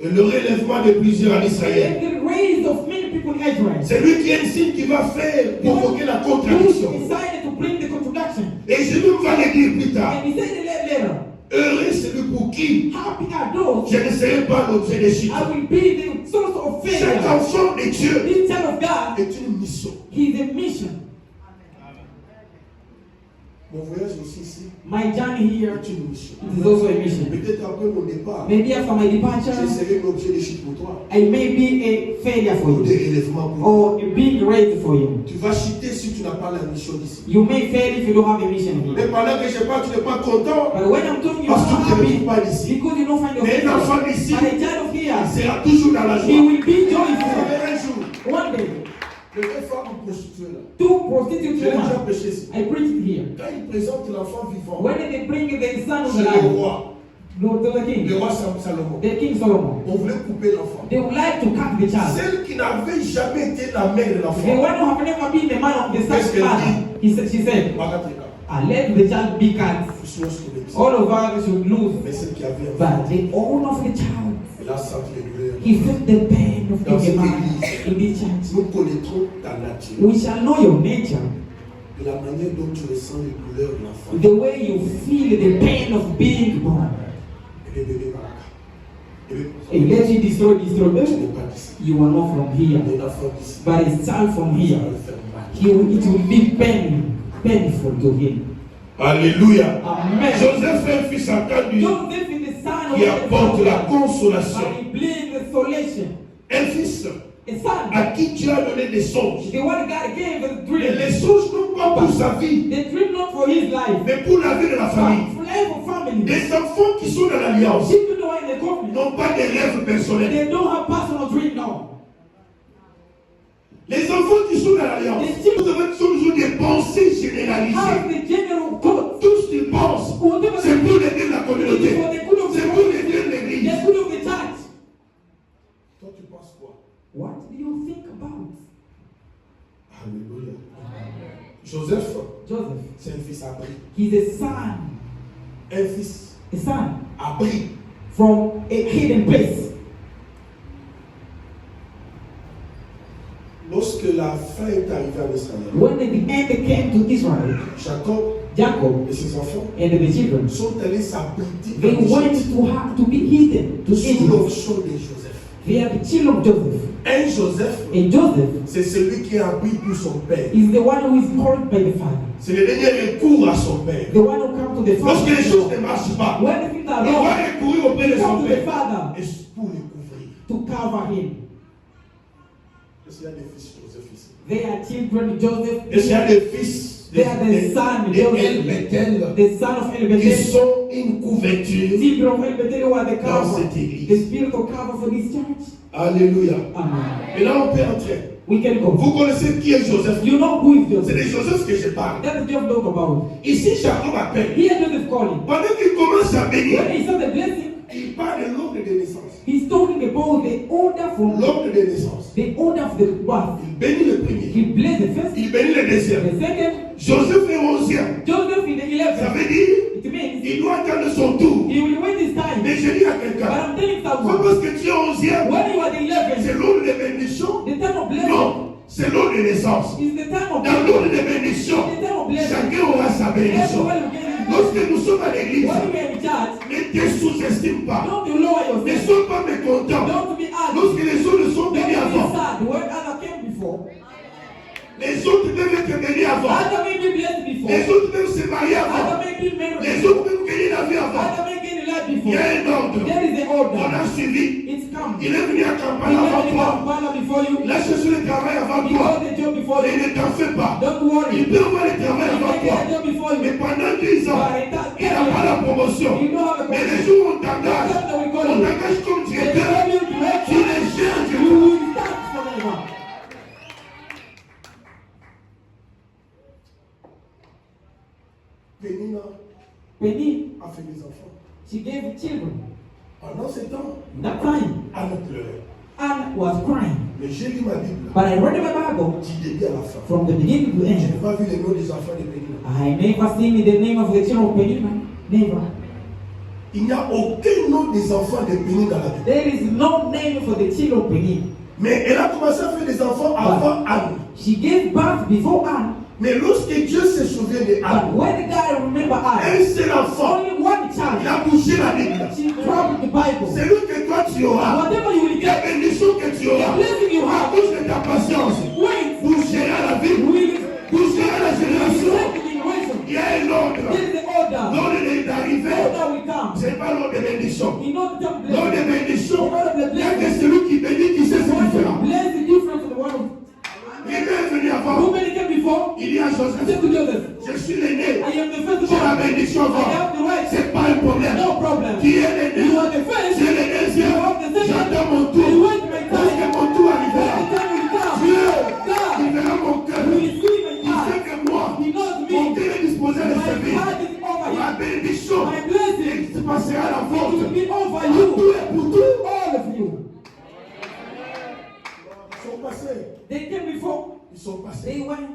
et le relèvement de plusieurs en Israël. and the raise of many people in Israel. C'est lui qui est un signe qui va faire provoquer la Who contradiction. decided to bring the contradiction. Et Jésus va le dire plus tard. And he said later, Heureux celui pour qui happy are those je ne serai pas l'objet de chute. I will be the source of Cet failure. enfant de Dieu This child of God, est une mission. he is a mission. Mon voyage aussi ici My journey here, est une mission. it is also a mission. Peut-être après mon départ, Maybe after my departure, je serai l'objet de chute pour toi. I may be a failure for Ou you des relèvements pour toi. or a big raise for you. Tu vas chuter si tu n'as pas la mission d'ici. You may fail if you don't have a mission Mais here. pendant que je parle, tu n'es pas content But when I'm talking, you're parce not que tu ne happy vis pas d'ici. because you don't find your Mais un failure. enfant d'ici, But a child of il here, sera toujours dans la he joie. will be Vous joyful. savez, un jour, One day, le deux femmes prostituées là, two prostitutes j'ai déjà women, prêché ici. I preached it here. Quand ils présentent l'enfant vivant, When they bring the son of c'est the le lion, roi, no, to the le king, roi Salomon. the king Solomon, On voulait couper l'enfant. they would like to cut the child. Celle qui n'avait jamais été la mère de The l'enfant. one who have never been the man of the Qu'est-ce son's qu'elle father, she said, let the child be cut. All of us should lose. Mais celle qui avait But the owner of the child, elle a senti les douleurs. he felt the pain of Dans being cette a man église, in this church. nous connaîtrons ta nature. We shall know your nature, De la manière dont tu ressens les douleurs de l'enfant. the way you feel the pain of being born. Et les bébés Baraka. Et les Hey, let you destroy. tu n'es pas d'ici. You are not from here, Mais l'enfant d'ici. but a child from Ça here. va le faire mal. It will be painful to him. Alléluia. Amen. Joseph est un fils attendu Joseph is the son of qui apporte la the consolation. and he brings the solution. Un fils A son, à qui Dieu a donné des songes. the one God gave the Et dream. les songes non pas pour sa vie, The dream not for his life, mais pour la vie de la famille. but for every family. Des enfants qui sont dans l'alliance People who are in the covenant, n'ont pas de rêves personnels. they don't have personal dream now. Les enfants qui sont dans l'alliance, vous avez toujours des pensées généralisées. Have the general thought. Tout ce qu'ils pensent, Whatever c'est they pour do, aider la it is communauté. for the good of the C'est pour community, aider l'église. the good of the church. Toi, tu penses quoi? What do you think about Alléluia. Joseph, Joseph? c'est un fils abri. He's a son, Un fils a son abri. from a hidden place. Lorsque la fin est arrivée en Israël, When the end came to Israel, Jacob Jacob et ses enfants and the children, sont allés s'abriter they en went Égypte to have to be hidden to sous Egypt. l'onction de Joseph. They are the children of Joseph. Un Joseph, And Joseph c'est celui qui est abri pour son père. is the one who is called by the father. C'est le dernier recours à son père. The one who comes to the Lorsque les choses father. ne marchent pas, When the things are il va wrong, recourir auprès de he son comes to the père father et pour le couvrir. to cover him. Est-ce qu'il y a des fils Joseph ici? They are children of Joseph. Est-ce qu'il y a des fils They are the son of El Joseph, Bethel the son of El qui Bethel. sont une couverture Children of El Bethel who are the dans cover, cette église. the spiritual cover for this church. Alléluia. Amen. Et là, on peut entrer. We can go. Vous connaissez qui est Joseph? You know who is C'est Joseph? de Joseph que je parle. That's the Joseph talk about. Ici, Jacob appelle. Here Joseph calling. Pendant qu'il commence à bénir, When he saw the blessing, il parle de l'ordre de naissance. he's talking about the order from L'ordre de naissance. the order of the birth. Il bénit le premier. He blessed the first, Il bénit le deuxième. the second. Joseph est 11e. Joseph in the Ça 11th. veut dire, It means il doit attendre son tour. he will wait his time. Mais je dis à But quelqu'un, I'm telling pas someone, parce que tu es 11e, when you are the 11th, c'est l'ordre de bénédiction. the time of blessing Non, c'est l'ordre de naissance. is the time of Dans blessing. l'ordre de bénédiction, The time of blessing. chacun aura sa bénédiction. Everyone will get it. Lorsque nous sommes à l'église, When we are in church, ne te sous-estime pas. don't you lower Ne yourself. sois pas mécontent. Don't be angry. Lorsque les autres sont Don't bénis be avant, sad when others came before. les autres peuvent être bénis avant. Others may be blessed before. Les autres peuvent se marier avant. Others may be married Les before. autres peuvent gagner la vie avant. Others may gain life Il y before. a un ordre. There is the On order. a suivi. It's come. Il est venu à He Kampala avant made the toi. Kampala before you. Il a cherché le travail avant He toi. got the job before Mais you. ne t'en fais pas. Don't worry. Il peut avoir le travail He avant may toi. get the job before Mais you. pendant 10 ans, But in that il n'a pas la promotion. you don't have a Mais les promotion. jours où on t'engage, The time that we call on you. t'engage comme They directeur. call you Tu director. les gères, tu You will start from anyone. Pénina Penny, a fait des enfants. she gave children. Pendant ce temps, That time, Anne pleurait. Anne was crying. Mais j'ai lu ma Bible But I read in my Bible du début à la fin. from the beginning to the Je n'ai end. pas vu les noms des enfants de Pénina. I never seen the name of the children of Penina. Never. Il n'y a aucun nom des enfants de Pénina dans la Bible. There is no name for the children of Penina. Mais elle a commencé à faire des enfants avant Anne. She gave birth before Anne. Mais lorsque Dieu se souvient de But Anne, when God remember un Anne, seul enfant, only one il child, a bougé la Bible. she dropped the Bible. C'est lui que toi tu auras. Whatever you will La get, bénédiction que tu auras. the blessing you À have, cause de ta patience, wait, bougera la vie, will bougera la génération. break the generation. Il y a un ordre. This is the order. L'ordre d'arriver, Order will come. ce n'est pas l'ordre de bénédiction. You know the time of L'ordre de blessing. bénédiction, The order of the il y a que blessing. celui qui bénit qui sait ce qu'il fera. Bless is different from the one of Il est venu who avant. many came before. Il y a I said Joseph. to Joseph, Je suis l'aîné. I am the first J'ai la one. bénédiction I avant. have the right. C'est pas un problème. No problem. Qui est l'aîné? You are the first. C'est le deuxième. You are the second. J'attends mon You tour. wait my Lorsque time. mon tour The arrivera, time will come. Dieu, God il verra mon cœur. will see my Il heart. sait que moi, He knows mon me. cœur est disposé à le My servir. heart is over La you. bénédiction My blessing se passera à la will vôtre. be over Pour tout you. et pour tout. All of you. Ils sont passés. They came before. Ils sont passés. They went.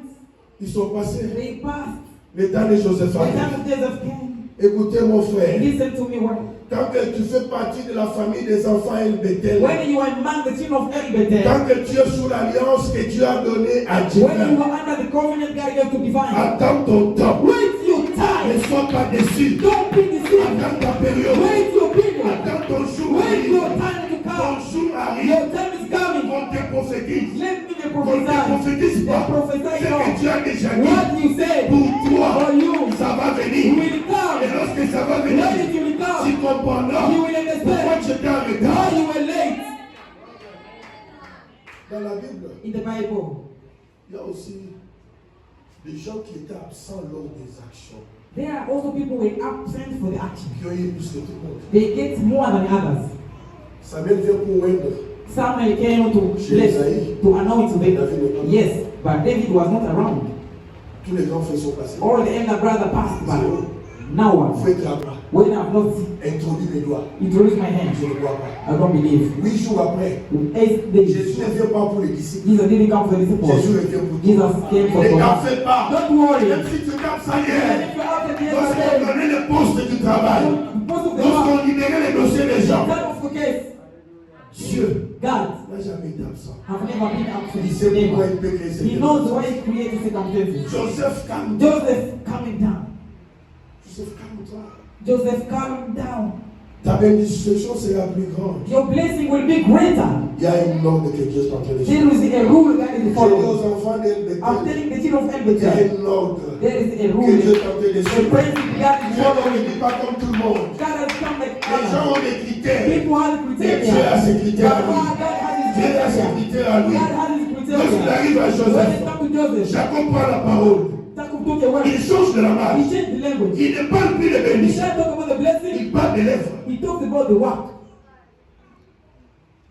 Ils sont passés. They passed. Le temps de Joseph The arrive. time of Joseph came. Écoutez mon frère. Listen to me well. Tant que tu fais partie de la famille des enfants El Bethel, When you are among the children of El Bethel, tant que tu es sous l'alliance que Dieu a donnée à Dieu, when you are under the covenant God gave to divine, attends ton temps. wait your Ne time. sois pas déçu. Don't be deceived. Attends ta période. Wait your period. Attends ton jour Wait your arrive. time to Ton come. jour arrive. Your time is coming. On te prophétise. Let me On te prophesy. prophétise They pas. prophesy C'est que now. tu as déjà dit. What you said Pour toi, for you ça va venir. will come. Et lorsque ça va venir, When it will tu come, comprendras you will pourquoi understand tu étais en why retard. you were late. Dans la Bible, In the Bible, il y a aussi des gens qui étaient absents lors des actions, there are also people who are absent for the action. qui ont eu plus que tout le monde. They get more than others. Samuel vient pour Wendell. Samuel came to bless, to anoint David. Yes, but David was not around. Tous les grands frères sont passés. All the elder brother passed by. Now what? Frère Grabra, When I've not introduit les doigts. introduced my hand, Je ne vois pas. I don't believe. 8 jours après, 8 days, Jésus ne vient pas pour les disciples. Jesus didn't come for the disciples. Jésus vient pour toi. Jesus came for Ne t'en us. fais pas. Don't worry. Même si tu tapes ça And hier, if you're out at the end of the lorsqu'on day, donnait le poste du travail, most of the lorsqu'on time, libérait les dossiers des gens, that of the case, Dieu God n'a jamais été absent. have never been absent. Il sait pourquoi il peut créer ces He knows why circonstances. he created circumstances. Joseph, calme. Joseph, coming down. Joseph, calme-toi. Joseph, calm down. Ta bénédiction sera plus grande. Your blessing will be greater. Il y a une ordre que Dieu est en train de There faire. is a rule that is J'ai dit followed. aux enfants d'El I'm Bethel, telling the children of El il y a Bethel, une ordre there is a que rule. Dieu est en train de The suivre. principle God is Dieu following. ne dit pas comme tout le monde. God has come like Les gens others. ont des critères. People have Mais Dieu a criteria. ses But critères à lui. God has his Dieu a ses criteria. critères à lui. God has his C'est Lorsqu'il arrive à When it Joseph, comes to Joseph, Jacob prend la parole. Jacob took a word. Il change de la He marche. changed the language. Il ne parle plus de He bénédiction. didn't talk about the blessing. Il parle des lèvres. He talked about the work.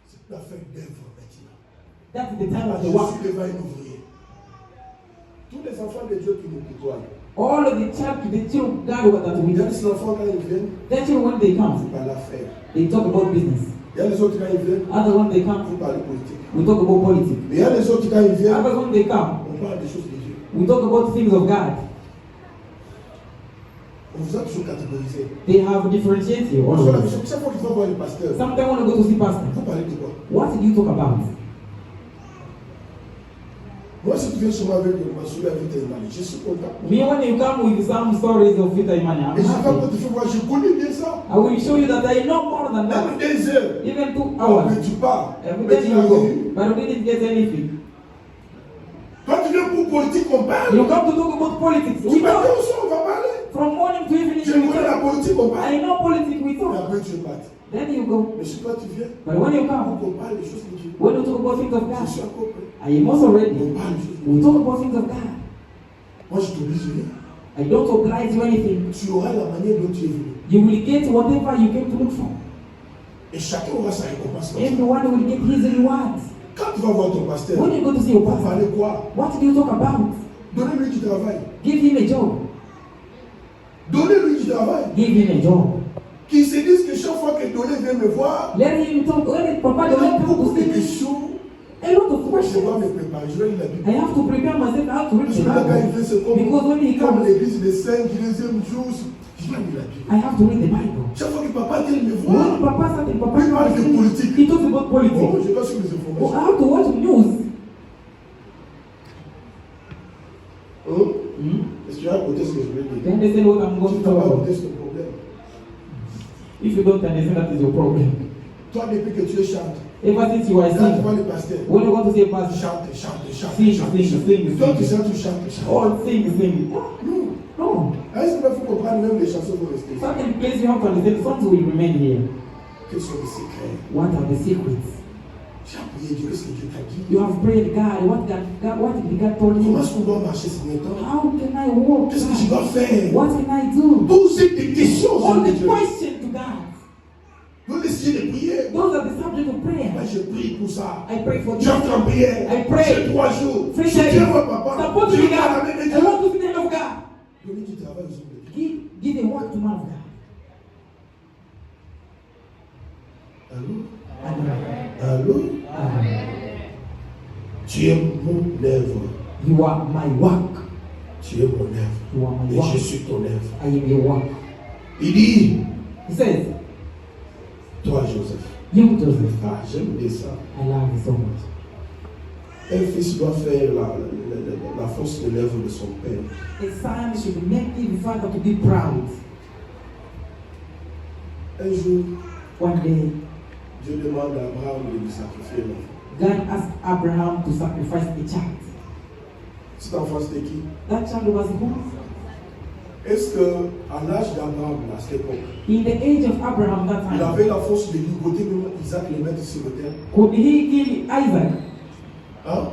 C'est la fin d'œuvre maintenant. That's the time of Je the work. suis devant un ouvrier. Tous les enfants de Dieu qui nous côtoient. All of the children of God that we Il y a have, des enfants quand ils viennent, their children when they come, vous parlez affaires. they talk about business. Il y a les autres quand ils viennent, Others when they come, vous parlez politique. we talk about politics. Mais il y a les autres quand ils viennent, Others when they come, on parle des choses de Dieu. we talk about things of God. On vous a toujours catégorisé. They have differentiated you. On reçoit la mission. Chaque fois que tu vas voir le pasteur, Sometimes when I go to see pastor, vous parlez de quoi? what did you talk about? Moi, si tu viens chez moi avec ma souris avec tes mains, je suis content. Me, when you come with some stories of Peter Imani, I'm Et je vais happy. pas te faire voir, je connais bien ça. I will show you that I know more than Même that. des heures. Even 2 Oh, hours. mais tu pars. Every Mais day tu you n'as go. rien eu. But we didn't get anything. Quand tu viens pour politique, on parle. You come to talk about politics. Tu We vas talk. dire au soir, on va parler. From morning to evening, Je we connais la talk. politique, on parle. I know politics, we Et talk. après, tu es parti. Then you go. Mais si toi, tu viens, But when you pour come, qu'on parle des choses de Dieu, when you talk about things of je God, suis encore prêt. I am also On ready. parle des choses de We Dieu. talk about things of God. Moi, je t'oblige rien. I don't oblige you anything. Tu auras la manière dont tu es venu. You will get whatever you came to look for. Et chacun aura sa récompense. Comme ça. Everyone will get his rewards. Quand tu vas voir ton pasteur, When you go to see your on va pastor, parler quoi? what do you talk about? Donnez-lui du travail. Give him a job. Donnez-lui du travail. Give him a job. Qu'il se dise que chaque fois que Donné vient me voir, Let him talk. When Papa il y a don't come beaucoup to de see me, questions. a lot of Je dois questions. me préparer. Je vais lire la Bible. I have to prepare myself how to read Parce the que là, quand il Bible. fait, c'est Because when he comme comes, l'église des 5 et 2e jour. Je dois lire la Bible. I have to read the Bible. Chaque fois que papa vient me When voir, Papa started, Papa il parle de politique. he talks about Bon, politics. je dois suivre les Oh, I informations. have to watch news. Est-ce que tu as écouté ce que je voulais dire? You understand what I'm Si going tu to n'as talk pas about? écouté, c'est ton problème. If you don't understand, that is your problem. Toi, depuis que tu es chante, Ever since you were quand tu vois sick, les pasteurs, when you want to see a pastor, chante, chante, chante, Sing, chante, sing, chante. sing, Toi, tu sing. chantes, tu chantes, tu chantes. oh, sing. Non. No. Est-ce qu'il faut comprendre même les chansons vont rester? Certain place you have to understand, songs will remain here. Quels sont les secrets? What are the secrets? Tu as prié Dieu, qu'est-ce que Dieu t'a dit? You have prayed God. What did God told Comment you? est-ce qu'on doit marcher ce matin? How can I walk? Qu'est-ce que je dois faire? What can I do? Poser des questions aux All hommes de the Dieu. questions to God. Vous essayez de prier. Those are the subject of prayer. Moi, je prie pour ça. I pray for Tu this. entres en prière. I pray. C'est 3 jours. Three Je viens days. voir papa. Support Je me, viens à la main de God. I Dieu. want to see the hand of God. Donnez du travail aux hommes de Dieu. Give a work to man of God. Allô? Amen. Allô? Amen. Tu es mon œuvre. You are my work. Tu es mon œuvre. You are my Et work. je suis ton œuvre. I am your work. Il dit, He says, toi Joseph. you Joseph, Ah, j'aime bien ça. I love you so much. Un fils doit faire la force de l'œuvre de son père. A son should make the father to be proud. Un jour, One day, Dieu demande à Abraham de lui sacrifier l'enfant. God asked Abraham to sacrifice a child. Cet enfant, c'était qui? That child was who? Est-ce qu'à l'âge d'Abraham, à cette époque, In the age of Abraham that il time, avait la force de ligoter même Isaac et le mettre sur le terre? could he kill Isaac? Hein?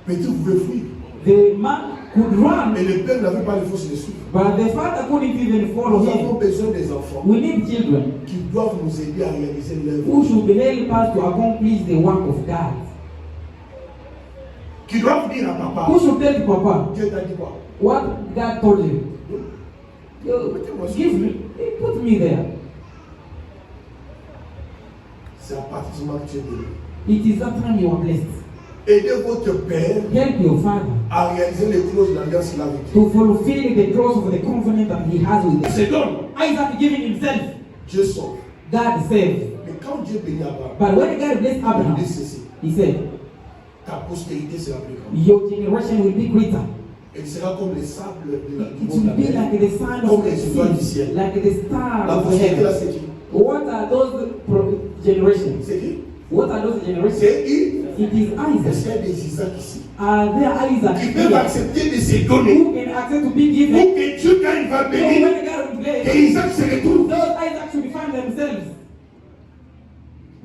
Petit pouvait fuir. The man could run, Et le père n'avait pas les forces de suivre. but the father couldn't even follow Nous avons him. besoin des enfants We need children qui doivent nous aider à réaliser l'œuvre. who should help us to accomplish the work of God. Qui doivent dire à papa, Who should tell Papa Dieu t'a dit quoi? what God told you? You give me, put me there. C'est à partir du moment que tu es béni. It is that time you are blessed. Aidez votre père Help your father à réaliser les clauses d'alliance qu'il a avec Dieu. to fulfill the clause of the covenant that he has with us. C'est donc, Isaac giving himself, Dieu sauve. God saved. Mais quand Dieu bénit Abraham, But when God blessed il Abraham, dit ceci, he said, ta postérité sera plus grande. your generation will be greater. Elle sera comme les sables de la It will be like the sun comme of the les étoiles du sea, ciel. like the star La of the postérité là, heaven. c'est qui? What are those generations? C'est qui? What are those generations? C'est qui? It is Est-ce Isaac. qu'il y a des Isaac ici? Are there Isaac Qui peuvent here accepter de se donner who can accept to be pour given? que Dieu, quand il va So bénir, when God will bless, que Isaac se retrouve. those Isaac should find themselves.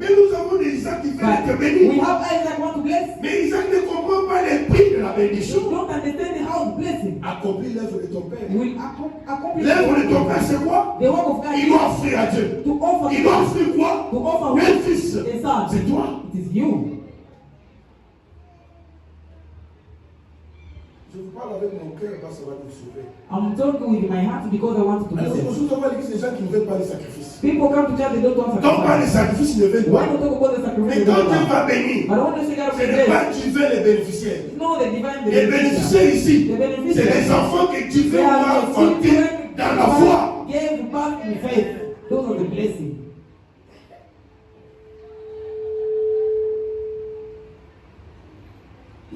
Mais nous avons des Isaac qui veulent te But bénir. we have Isaac want to bless. Mais Isaac ne comprend pas les prix de la You bénédiction. don't understand the house blessing. Accomplis l'œuvre de ton Père. Will accomplish L'œuvre de ton Père, c'est quoi? the work of God. Il doit offrir à Dieu. To offer Il doit offrir quoi? to offer Un fils. a son. C'est toi. It is you. Je vous parle avec mon cœur parce que ça va nous sauver. I'm talking with my heart because I want to be Alors, saved. aujourd'hui, on va à l'église des gens qui ne veulent pas les sacrifices. People come to church, they don't want Quand on parle des sacrifice. sacrifices, ils ne veulent Why pas. don't talk about the sacrifice? Mais they quand don't Dieu want? va bénir, But I want to say God ce will n'est bless. pas Dieu les bénéficiaires. No, the divine Les bénéficiaires ici, The beneficiaries. c'est les enfants que Dieu They veut are voir the enfanter children dans la foi. God gave back in faith. Those are the blessings.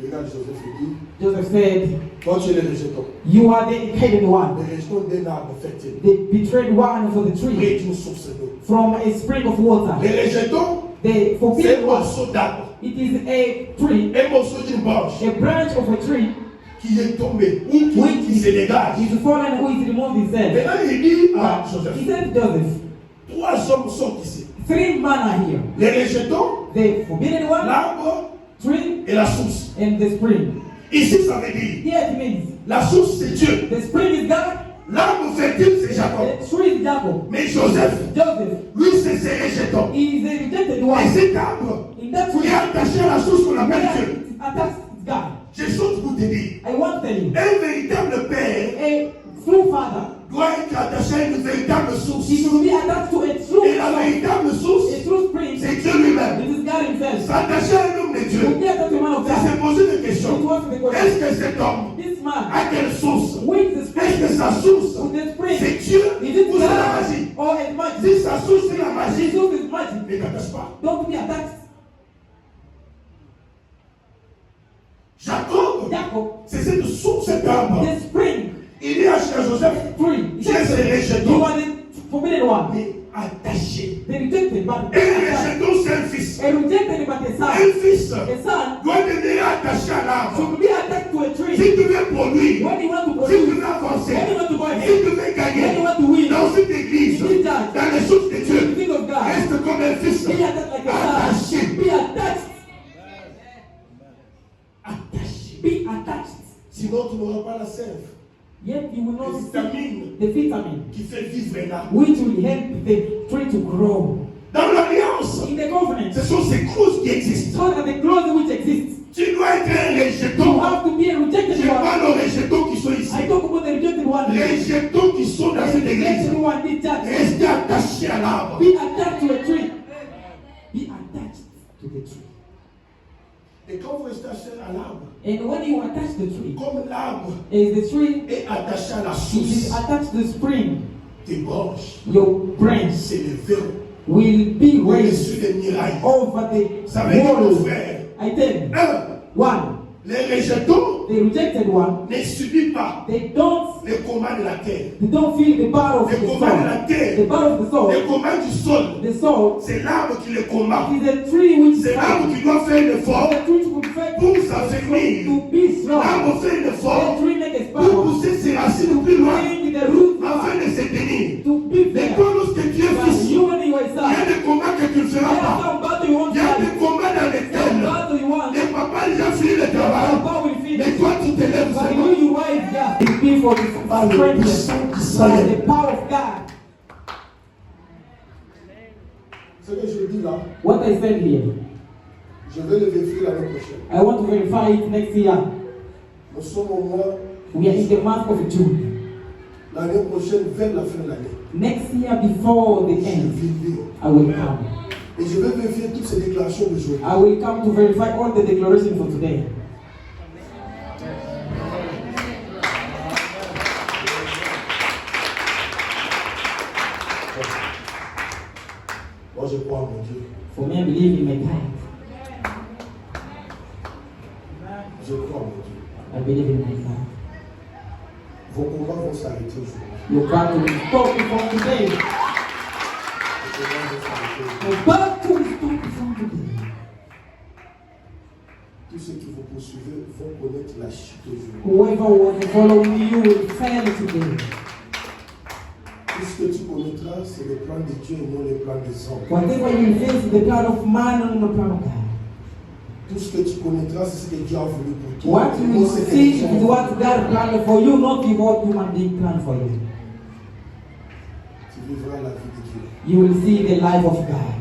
Et regarde, Joseph dit, Joseph said, quand tu es le rejeton, you are the hidden one. le rejeton d'un arbre fertile, They betrayed one for the tree près d'une source d'eau. from a spring of water. Le rejeton, The c'est un forbidden one, morceau d'arbre, it is a tree, un morceau d'une branche a branch of a tree qui est tombé ou qui se dégage. is fallen who is removed himself. Maintenant, il dit à He Joseph, said, Joseph, 3 hommes sont ici. 3 men are here. Les rejetons, The forbidden one, l'arbre tree, et la source. and the spring. Ici, ça veut dire, Here it means la source c'est Dieu. the spring is God, L'arbre fertile c'est Jacob. the tree is Jacob. Mais Joseph, Joseph, lui c'est ses rejetons. he is the rejected Et one. cet arbre In that qui tree, est attaché à la source qu'on appelle where Dieu. it is attached to God. J'ai chose pour te dire. I want to tell you, Un véritable père a true father, doit être attaché à une véritable source. he should be attached to a true Et la source, véritable source, a true spring. c'est Dieu lui-même. It is God himself. S'attacher à un homme de To Dieu, be attached to a man of c'est se God. poser des It questions. was the Est-ce question. que cet homme This man, a quelle source? with the Est-ce spring, que sa source, with the spring, c'est Dieu is it ou c'est la God magie? or a magic? Si sa source c'est la magie, Jesus is magic. ne t'attache pas. Don't be attached. Jacob, Jacob, c'est cette source, cet arbre. the spring, Il est à chez Joseph, tree. He J'ai ces said, rejetons, you are the forbidden one. mais attaché. They rejected, but Et le rejeton, c'est un fils. a rejected, but a Un son. fils A son doit devenir attaché à l'arbre. should be attached to a tree. Si tu veux produire, When you want to si tu produce, veux avancer, when you want to go si ahead, tu veux when you gagner want to win, dans cette église, dans les sources de the Dieu, thing of God, reste comme un fils. be attached like a son. Attaché. Be attached. Attaché. Be attached. Sinon, tu n'auras pas la sève. Yet you will not Les see vitamines the vitamin qui fait vivre un arbre. which will help the tree to grow. Dans l'alliance, In the covenant, ce sont ces causes qui existent. so that the growth which exists, Tu dois être un you rejeton. have to be a rejected Je one. parle aux rejetons qui sont ici. I talk about the rejected one. Les rejetons qui sont dans The cette église. rejected one need that. Restez attachés à l'arbre. Be attached to a tree. Be attached to the tree. Et quand vous restez attachés à l'arbre, And when you attach the tree, comme l'arbre is the tree est attaché à la it is source, attached to the spring, tes branches your branch s'élèveront will be raised au-dessus des murailles. over the Ça veut dire, mon walls. frère, I tell you, one, les rejetons the rejected one, ne subissent pas they don't les combats de la terre. They don't feel the power of Les the combats de la soul. terre, The power of the soul. les combats du sol, The soul c'est l'arbre qui les combat. is a tree which C'est l'arbre qui doit faire l'effort the tree will fight pour s'affermir. to be strong. L'arbre fait l'effort The tree make a pour power. pousser ses racines plus loin Bring the root afin de se tenir. to be Mais there. quand lorsque tu es But fils, you when you are il y a son, des combats que tu ne feras there pas. are some battle you won't Il y a fight. des combats dans les Some terres. battle you want. Les papas déjà fini le travail. Papa will finish. Mais toi tu te lèves But seulement. you rise there. It be for the Par le strength, puissant qui by s'enlève. the power of God. Ce que je dis là, What I said here, je vais le vérifier l'année prochaine. I want to verify it next year. Nous sommes au mois, We are in the month of June. l'année prochaine, vers la fin de l'année. Next year, before the Je end, vais lire. I will come. Et je vais vérifier toutes ces déclarations de jour. I will come to verify all the declarations for today. Moi je crois en mon Dieu. For me, I believe in my God. Je crois en mon Dieu. I believe in my God. Vos combats vont s'arrêter aujourd'hui. Your battle will stop before today. Vos combats vont s'arrêter aujourd'hui. Your battle will stop before today. Tous ceux qui vous poursuivent vont connaître la chute aujourd'hui. Whoever was following you will fail today. Tout ce que tu connaîtras, c'est le plan de Dieu et non le plan des hommes. Whatever you face is the plan of man and not the plan of God. Tout ce que tu connaîtras, c'est ce que Dieu a voulu pour toi. What you will see is what God planned for you, not what human being planned for you. Tu vivras la vie de Dieu. You will see the life of God.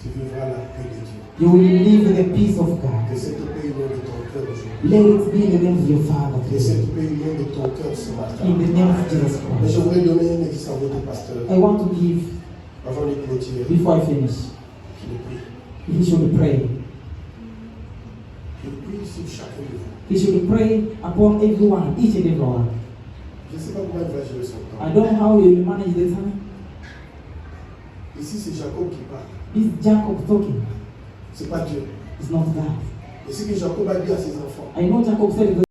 Tu vivras la paix de Dieu. You will live the peace of God. Que cette paix inonde ton cœur aujourd'hui. Let it be in the name of your Father. Que cette paix inonde ton cœur ce matin. In the name of Jesus Mais je Christ. voudrais donner un exercice à votre pasteur I want to give, avant de clôturer. before I finish, Qu'il prie. he should pray. Je prie sur chacun de vous. He should pray upon everyone, each and everyone. Je ne sais pas comment il va gérer son temps. I don't know how you will manage the time. Ici, c'est Jacob qui parle. This is Jacob talking. Ce n'est pas Dieu. It's not God. Et ce que Jacob a dit à ses enfants. I know Jacob said